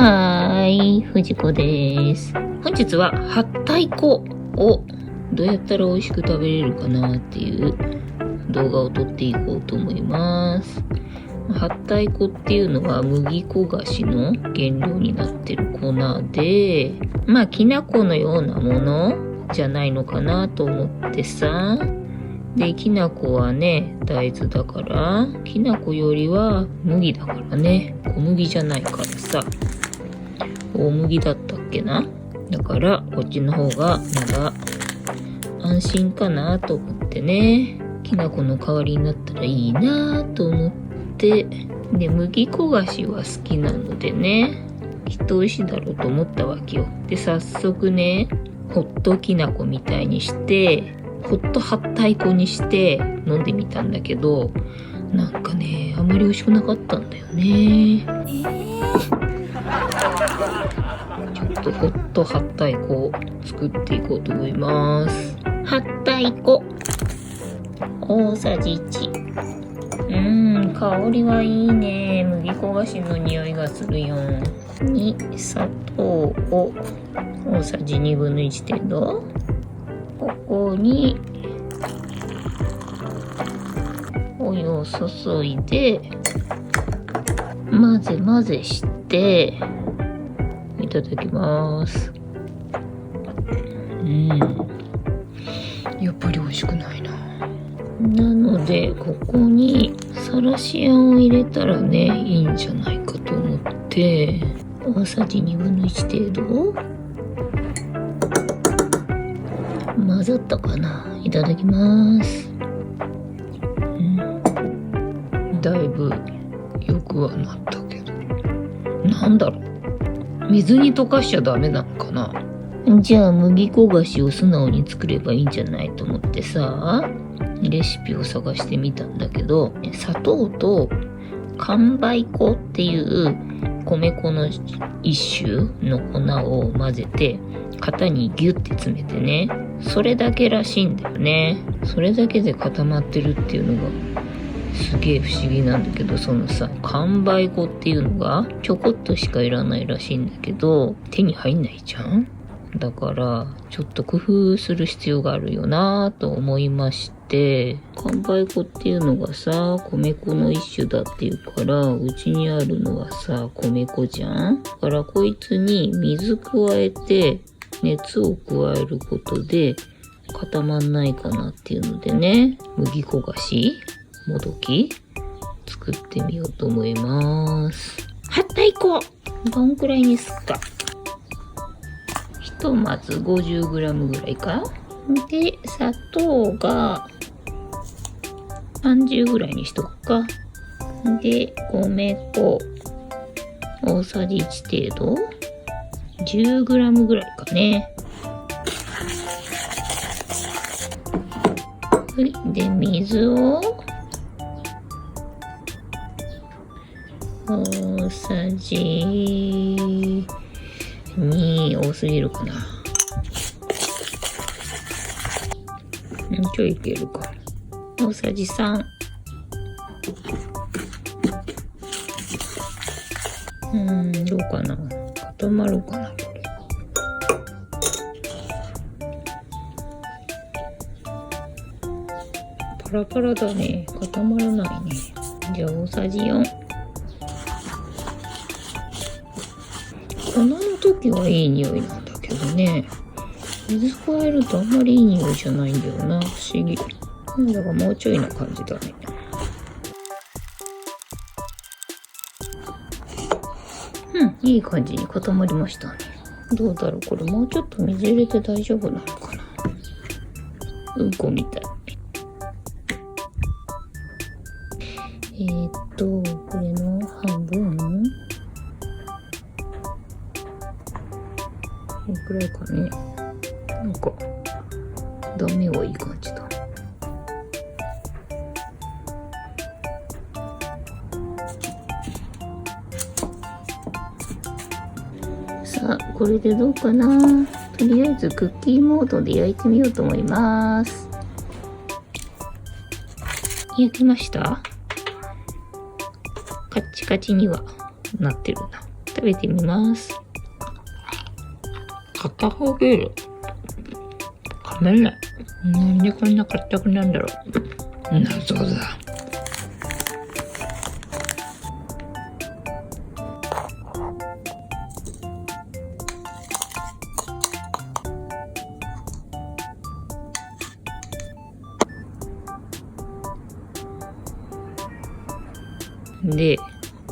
はーい、藤子です。本日ははったい粉をどうやったら美味しく食べれるかなっていう動画を撮っていこうと思います。はったい粉っていうのは麦粉菓子の原料になってる粉で、きな粉のようなものじゃないのかなと思ってさ。で、きな粉はね、大豆だから、きな粉よりは麦だからね、小麦じゃないからさ。大麦だったっけな。だからこっちの方がまだ安心かなと思ってね、きな粉の代わりになったらいいなと思って、で麦粉菓子は好きなのでね、きっと美味しいだろうと思ったわけよ。で早速ね、ホットきな粉みたいにしてホットはったい粉にして飲んでみたんだけど、なんかね、あんまり美味しくなかったんだよね。ちょっとホットはったい粉を作っていこうと思います。はったい粉大さじ1。香りはいいね。麦粉菓子の匂いがするよ。に砂糖を大さじ2分の1程度。ここにお湯を注いで混ぜ混ぜしていただきます。やっぱり美味しくないな。なのでここにさらしあんを入れたらね、いいんじゃないかと思って大さじ2分の1程度混ざったかな。いただきます。だいぶよくはなったけど、なんだろう、水に溶かしちゃダメなのかな。じゃあ麦粉菓子を素直に作ればいいんじゃないと思ってさ、レシピを探してみたんだけど、砂糖と寒梅粉っていう米粉の一種の粉を混ぜて型にギュッて詰めてね、それだけらしいんだよね。それだけで固まってるっていうのがすげえ不思議なんだけど、そのさ、寒梅粉っていうのがちょこっとしかいらないらしいんだけど、手に入んないじゃん。だからちょっと工夫する必要があるよなと思いまして、寒梅粉っていうのがさ、米粉の一種だっていうから、うちにあるのはさ、米粉じゃん。だからこいつに水加えて熱を加えることで固まんないかなっていうのでね、麦粉菓子もどき作ってみようと思います。はったい粉どんくらいにすっか。ひとまず 50g ぐらいか。で砂糖が30ぐらいにしとくか。で米粉大さじ1程度 10g ぐらいかね。はい、で水を大さじ2多すぎるかな。ちょいいけるか。大さじ3。どうかな。固まるかなこれ。パラパラだね。固まらないね。じゃあ大さじ4。粉の時はいい匂いなんだけどね、水加えるとあんまりいい匂いじゃないんだよな。不思議。なんだかもうちょいな感じだね。いい感じに固まりましたね。どうだろう、これもうちょっと水入れて大丈夫なのかな。うんこみたい。これの半分このくらいかね。なんか断面はいい感じだ。さあこれでどうかな。とりあえずクッキーモードで焼いてみようと思います。焼きました。カッチカチにはなってるな。食べてみます。片方ビール噛めない。なんでこんな硬くなんだろう。謎だ。で、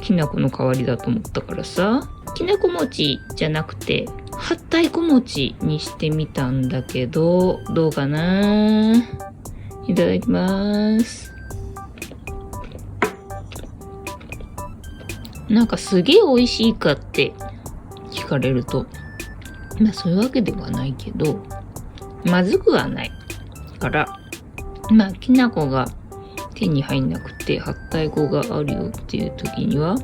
きな粉の代わりだと思ったからさ、きなこ餅じゃなくてはったいこ餅にしてみたんだけど、どうかな。いただきます。なんかすげえ美味しいかって聞かれると、まあそういうわけではないけど、まずくはないから、まあきな粉が手に入んなくてはったい粉があるよっていう時には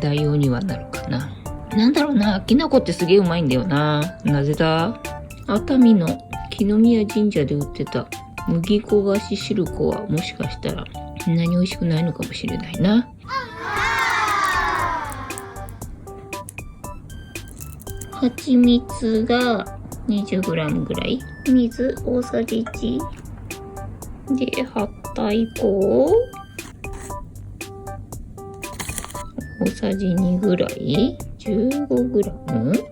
代用にはなるかな。なんだろうな、きな粉ってすげえうまいんだよな。なぜだ？熱海の木宮神社で売ってた麦焦がし汁粉はもしかしたらそんなに美味しくないのかもしれないな。蜂蜜が 20g ぐらい、水大さじ1で、はったい粉を大さじ2ぐらい、15g。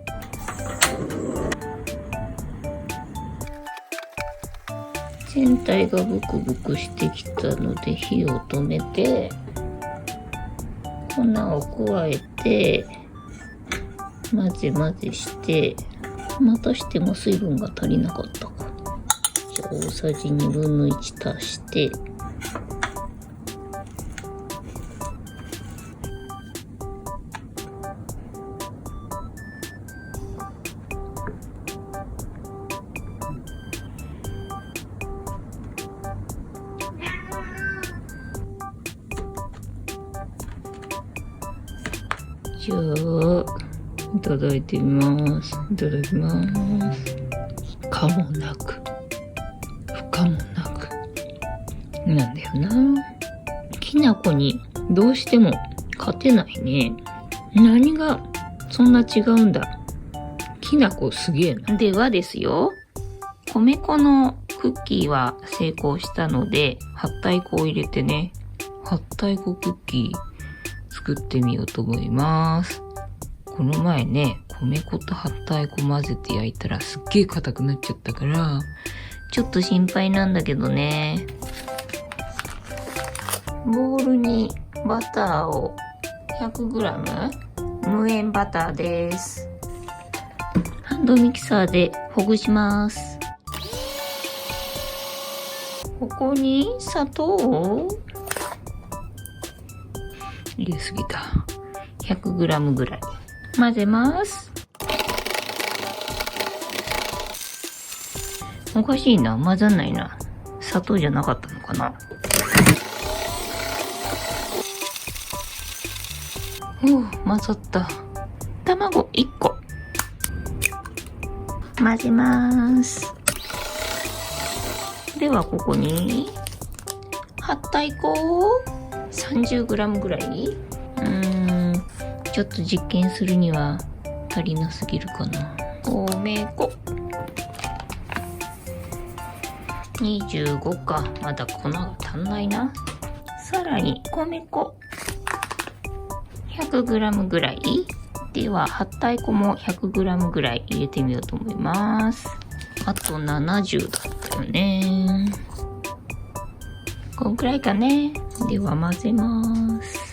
全体がブクブクしてきたので火を止めて、粉を加えて混ぜ混ぜして、またしても水分が足りなかったか。じゃあ大さじ1/2足して、じゃあいただいてみます。いただきます。可もなく不可もなくなんだよな。きな粉にどうしても勝てないね。何がそんな違うんだ。きな粉すげえな。ではですよ、米粉のクッキーは成功したので、はったい粉を入れてね、はったい粉クッキー作ってみようと思います。この前ね、米粉とはったい粉混ぜて焼いたらすっげえ硬くなっちゃったから、ちょっと心配なんだけどね。ボウルにバターを 100g、 無塩バターです。ハンドミキサーでほぐします。ここに砂糖を入れすぎた。100g ぐらい混ぜます。おかしいな、混ざんないな。砂糖じゃなかったのかな。混ざった。卵1個混ぜます。ではここにはったい粉を 30g ぐらい。ちょっと実験するには足りなすぎるかな。米粉25か。まだ粉が足んないな。さらに米粉 100g ぐらい。でははったい粉も 100g ぐらい入れてみようと思います。あと70だったよね。こんくらいかね。では混ぜます。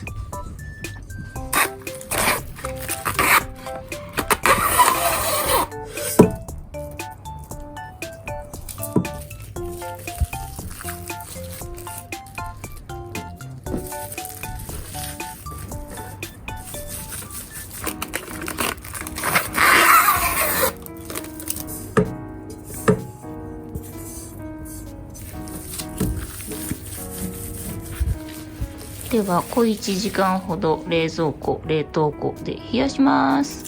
では小1時間ほど冷蔵庫、冷凍庫で冷やします。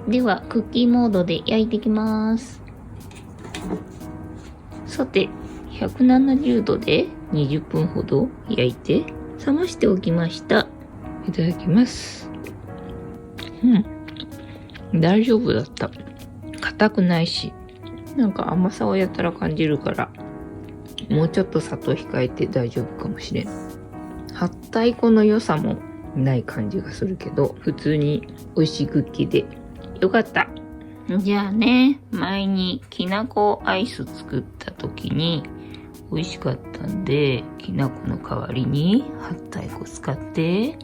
ではクッキーモードで焼いていきます。さて、170度で20分ほど焼いて冷ましておきました。いただきます。大丈夫だった。硬くないし、なんか甘さをやたら感じるから、もうちょっと砂糖控えて大丈夫かもしれん。はったい粉の良さもない感じがするけど、普通に美味しいクッキーでよかった。じゃあね、前にきなこアイス作った時に美味しかったんで、きな粉の代わりにはったい粉使って、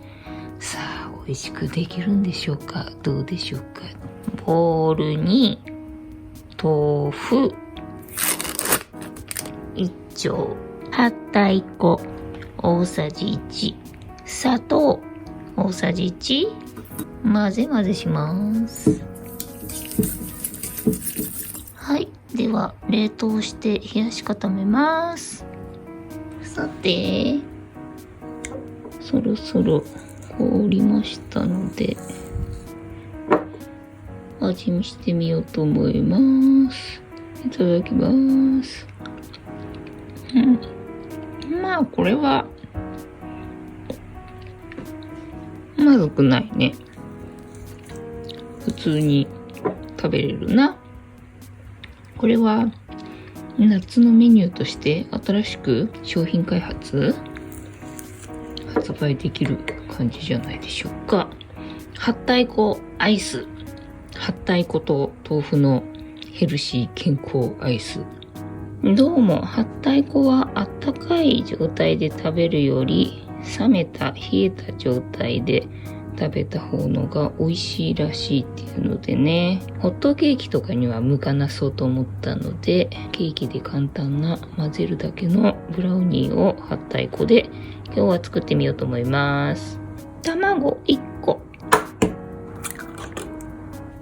さあ美味しくできるんでしょうか？どうでしょうか？ボウルに豆腐1丁、はったい粉大さじ1、砂糖大さじ1、混ぜ混ぜします。はい、では冷凍して冷やし固めます。さて、そろそろ凍りましたので味見してみようと思います。いただきます。まあこれはまずくないね。普通に食べれるな。これは夏のメニューとして新しく商品開発売できる感じじゃないでしょうか。はったい粉アイス、はったい粉と豆腐のヘルシー健康アイス。どうもはったい粉はあったかい状態で食べるより冷めた冷えた状態で食べた方のが美味しいらしいっていうのでね、ホットケーキとかには向かなそうと思ったので、ケーキで簡単な混ぜるだけのブラウニーをはったい粉で今日は作ってみようと思います。卵1個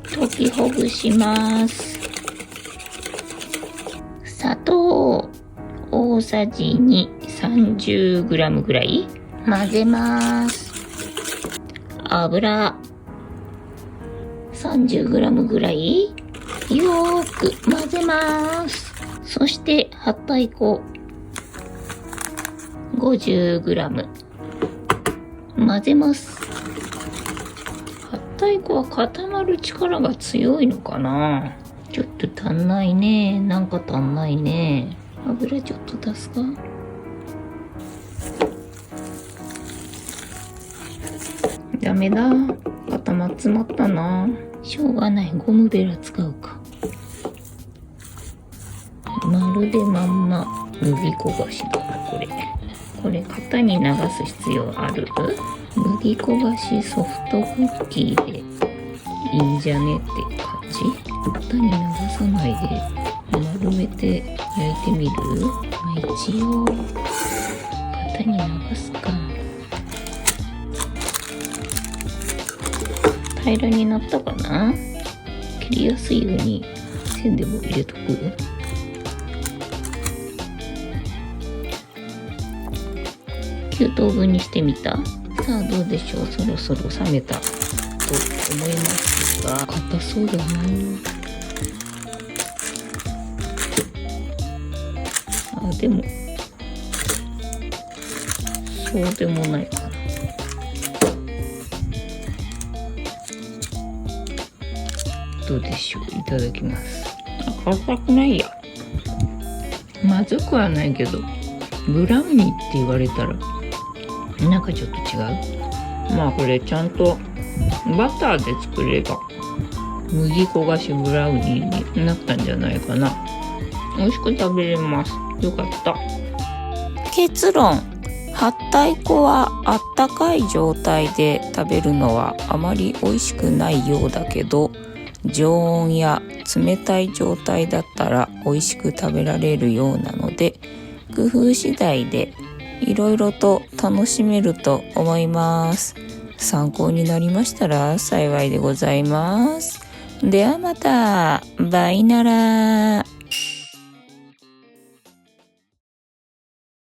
溶きほぐします。砂糖大さじ2、30g ぐらい混ぜます。油 30g ぐらいよーく混ぜます。そしてはったい粉 50g 混ぜます。はったい粉は固まる力が強いのかな？ちょっと足んないね。なんか足んないね。油ちょっと出すか？ダメだ。固まっつまったな。しょうがない。ゴムベラ使うか。まるでまんま麦焦がしだな、これ。これ型に流す必要ある？麦焦がしソフトクッキーでいいんじゃねって感じ？型に流さないで丸めて焼いてみる？一応型に流すか。平らになったかな？切りやすいように線でも入れとく。9等分にしてみた。さあどうでしょう。そろそろ冷めたと思いますが、硬そうだな。あ、でもそうでもないかな。どうでしょう。いただきます。硬くないや。まずくはないけど、ブラウニーって言われたらなんかちょっと違う。まあこれちゃんとバターで作れば麦焦がしブラウニーになったんじゃないかな。美味しく食べれます。よかった。結論、はったい粉はあったかい状態で食べるのはあまり美味しくないようだけど、常温や冷たい状態だったら美味しく食べられるようなので、工夫次第でいろいろと楽しめると思います。参考になりましたら幸いでございます。ではまた。バイなら。